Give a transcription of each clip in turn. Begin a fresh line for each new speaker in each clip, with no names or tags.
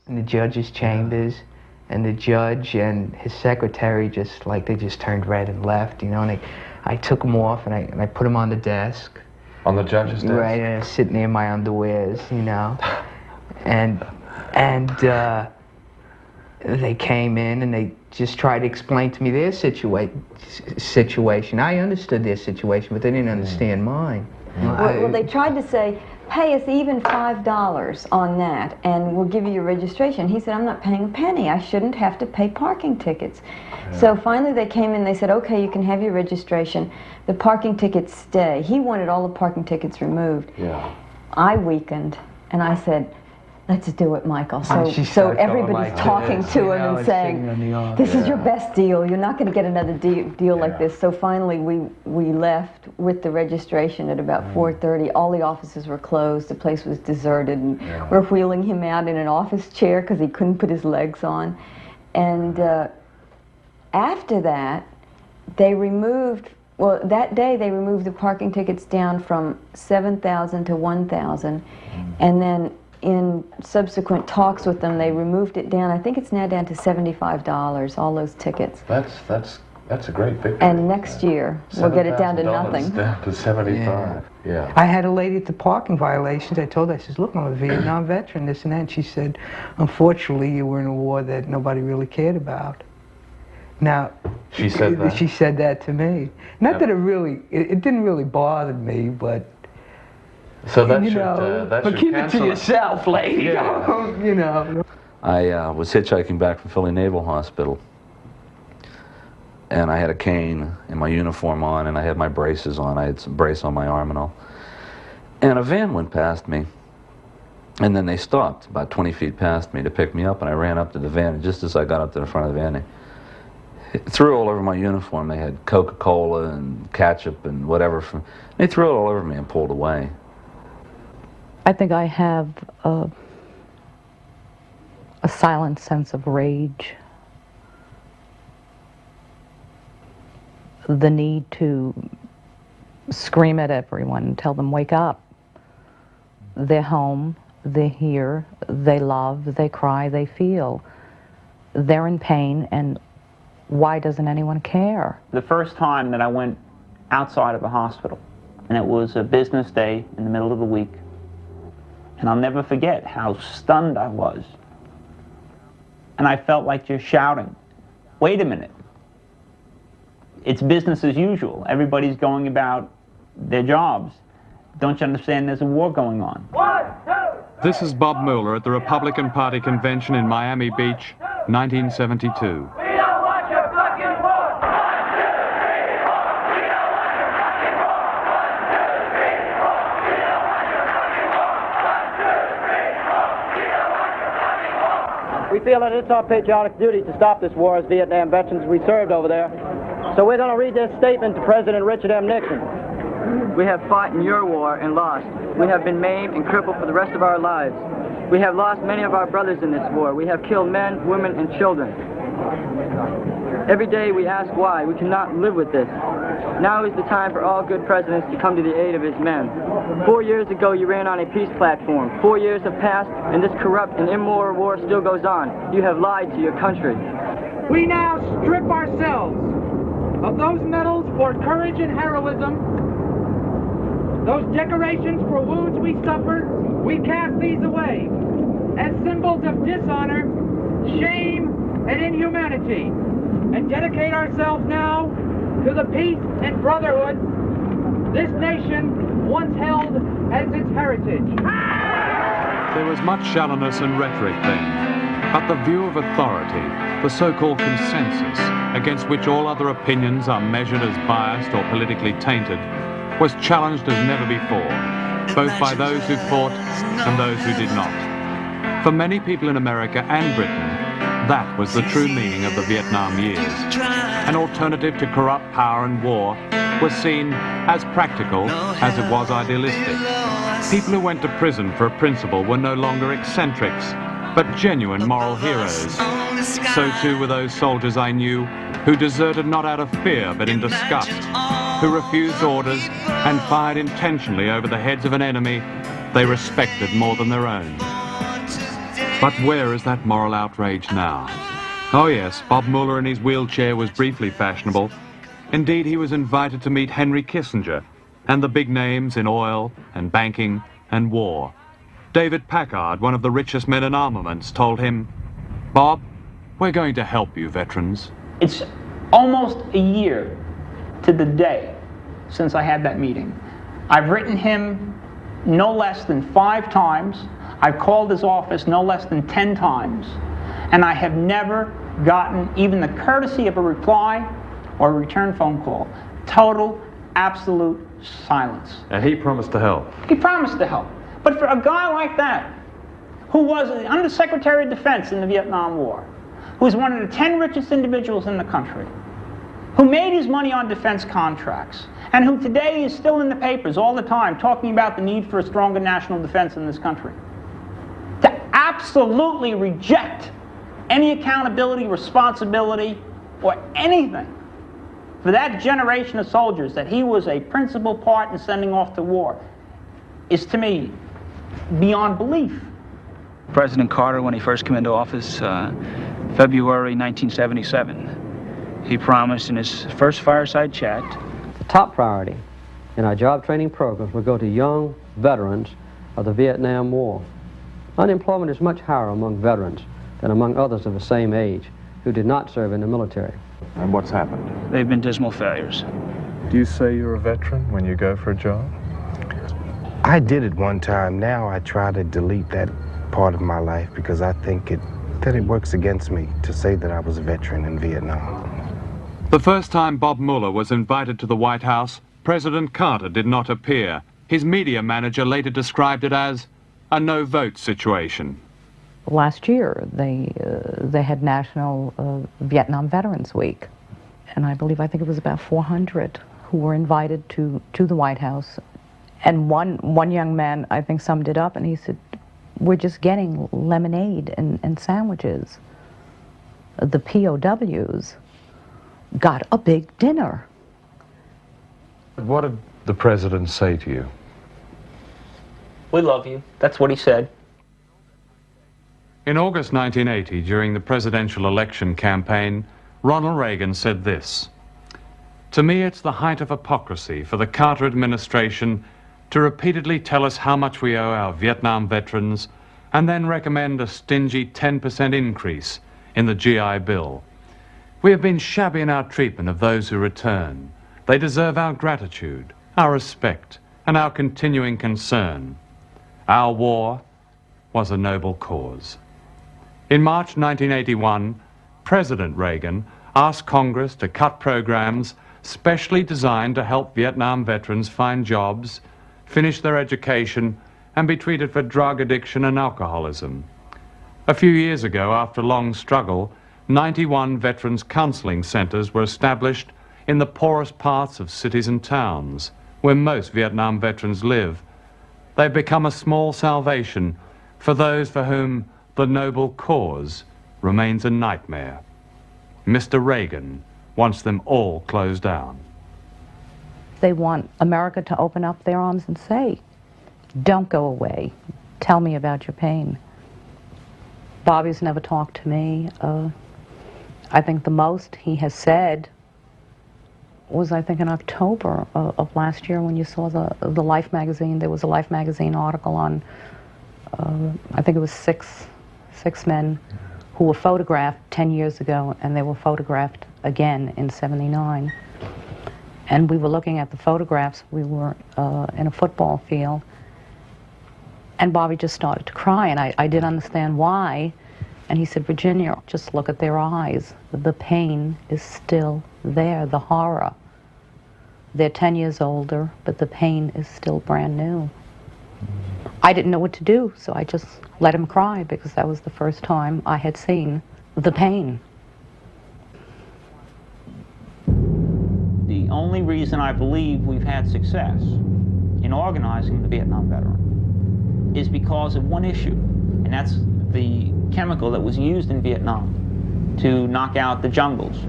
in the judge's chambers, and the judge and his secretary just like they just turned red and left, you know. And I took them off and I put them on the desk.
On the judge's desk?
Right, and I was sitting there in my underwears, you know. And they came in and they just tried to explain to me their situation. I understood their situation, but they didn't understand mine.
Well, they tried to say, pay us even $5 on that, and we'll give you your registration. He said, I'm not paying a penny. I shouldn't have to pay parking tickets. Yeah. So finally they came in, they said, okay, you can have your registration. The parking tickets stay. He wanted all the parking tickets removed.
Yeah.
I weakened, and I said, let's do it, Michael. So everybody's talking to him and saying, this is your best deal. You're not going to get another deal like this. So finally we left with the registration at about 4:30. All the offices were closed. The place was deserted. And we're wheeling him out in an office chair because he couldn't put his legs on. And after that, they removed, well, that day they removed the parking tickets down from 7,000 to 1,000. And then in subsequent talks with them, they removed it down. I think it's now down to $75, all those tickets.
That's a great victory.
And next year, we'll get it down to nothing.
Down to 75. Yeah.
I had a lady at the parking violations. I told her, I said, look, I'm a Vietnam veteran, this and that. And she said, unfortunately, you were in a war that nobody really cared about. Now,
she said that?
She said that to me. Not that it didn't really bother me, but
so that
but keep it to yourself, lady.
Yeah.
You know.
I was hitchhiking back from Philly Naval Hospital, and I had a cane and my uniform on, and I had my braces on. I had some brace on my arm and all. And a van went past me, and then they stopped about 20 feet past me to pick me up, and I ran up to the van, and just as I got up to the front of the van, they threw all over my uniform. They had Coca-Cola and ketchup and whatever. They threw it all over me and pulled away.
I think I have a silent sense of rage, the need to scream at everyone and tell them, wake up. They're home, they're here, they love, they cry, they feel. They're in pain, and why doesn't anyone care?
The first time that I went outside of a hospital, and it was a business day in the middle of the week, and I'll never forget how stunned I was. And I felt like just shouting, wait a minute. It's business as usual. Everybody's going about their jobs. Don't you understand there's a war going on?
1, 2.
This is Bob Mueller at the Republican Party convention in Miami Beach, 1972.
We feel that it's our patriotic duty to stop this war as Vietnam veterans we served over there. So we're going to read this statement to President Richard M. Nixon. We have fought in your war and lost. We have been maimed and crippled for the rest of our lives. We have lost many of our brothers in this war. We have killed men, women, and children. Every day we ask why. We cannot live with this. Now is the time for all good presidents to come to the aid of his men. 4 years ago you ran on a peace platform. 4 years have passed and this corrupt and immoral war still goes on. You have lied to your country.
We now strip ourselves of those medals for courage and heroism, those decorations for wounds we suffered. We cast these away as symbols of dishonor, shame, and inhumanity, and dedicate ourselves now to the peace and brotherhood this nation once held as its heritage.
There was much shallowness and rhetoric then, but the view of authority, the so-called consensus, against which all other opinions are measured as biased or politically tainted, was challenged as never before, both by those who fought and those who did not. For many people in America and Britain, that was the true meaning of the Vietnam years. An alternative to corrupt power and war was seen as practical as it was idealistic. People who went to prison for a principle were no longer eccentrics, but genuine moral heroes. So too were those soldiers I knew who deserted not out of fear but in disgust, who refused orders and fired intentionally over the heads of an enemy they respected more than their own. But where is that moral outrage now? Oh yes, Bob Mueller in his wheelchair was briefly fashionable. Indeed, he was invited to meet Henry Kissinger and the big names in oil and banking and war. David Packard, one of the richest men in armaments, told him, "Bob, we're going to help you, veterans."
It's almost a year to the day since I had that meeting. I've written him no less than 5 times. I've called his office no less than 10 times. And I have never gotten even the courtesy of a reply or a return phone call. Total, absolute silence.
And he promised to help.
He promised to help. But for a guy like that, who was the Undersecretary of Defense in the Vietnam War, who was one of the 10 richest individuals in the country, who made his money on defense contracts, and who today is still in the papers all the time talking about the need for a stronger national defense in this country, to absolutely reject any accountability, responsibility, or anything for that generation of soldiers that he was a principal part in sending off to war is, to me, beyond belief.
President Carter, when he first came into office, February 1977, he promised in his first fireside chat,
the top priority in our job training programs will go to young veterans of the Vietnam War. Unemployment is much higher among veterans than among others of the same age who did not serve in the military.
And what's happened?
They've been dismal failures.
Do you say you're a veteran when you go for a job?
I did it one time. Now I try to delete that part of my life because I think that it works against me to say that I was a veteran in Vietnam.
The first time Bob Mueller was invited to the White House, President Carter did not appear. His media manager later described it as a no-vote situation.
Last year, they had National Vietnam Veterans Week, and I think it was about 400 who were invited to the White House. And one young man, I think, summed it up, and he said, "We're just getting lemonade and sandwiches. The POWs got a big dinner."
What did the president say to you?
We love you. That's what he said.
In August 1980, during the presidential election campaign, Ronald Reagan said this: "To me, it's the height of hypocrisy for the Carter administration to repeatedly tell us how much we owe our Vietnam veterans and then recommend a stingy 10% increase in the GI Bill. We have been shabby in our treatment of those who return. They deserve our gratitude, our respect, and our continuing concern. Our war was a noble cause." In March 1981, President Reagan asked Congress to cut programs specially designed to help Vietnam veterans find jobs, finish their education, and be treated for drug addiction and alcoholism. A few years ago, after long struggle, 91 veterans counseling centers were established in the poorest parts of cities and towns, where most Vietnam veterans live. They've become a small salvation for those for whom the noble cause remains a nightmare. Mr. Reagan wants them all closed down.
They want America to open up their arms and say, "Don't go away. Tell me about your pain." Bobby's never talked to me. I think the most he has said was, in October of last year when you saw the Life magazine. There was a Life magazine article on, I think it was six men who were photographed 10 years ago, and they were photographed again in '79. And we were looking at the photographs. We were in a football field, and Bobby just started to cry, and I didn't understand why. And he said, "Virginia, just look at their eyes. The pain is still there, the horror. They're 10 years older, but the pain is still brand new." I didn't know what to do, so I just let him cry, because that was the first time I had seen the pain.
The only reason I believe we've had success in organizing the Vietnam veteran is because of one issue, and that's the chemical that was used in Vietnam to knock out the jungles.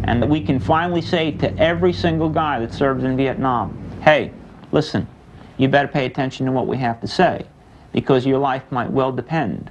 And that we can finally say to every single guy that served in Vietnam, "Hey, listen, you better pay attention to what we have to say, because your life might well depend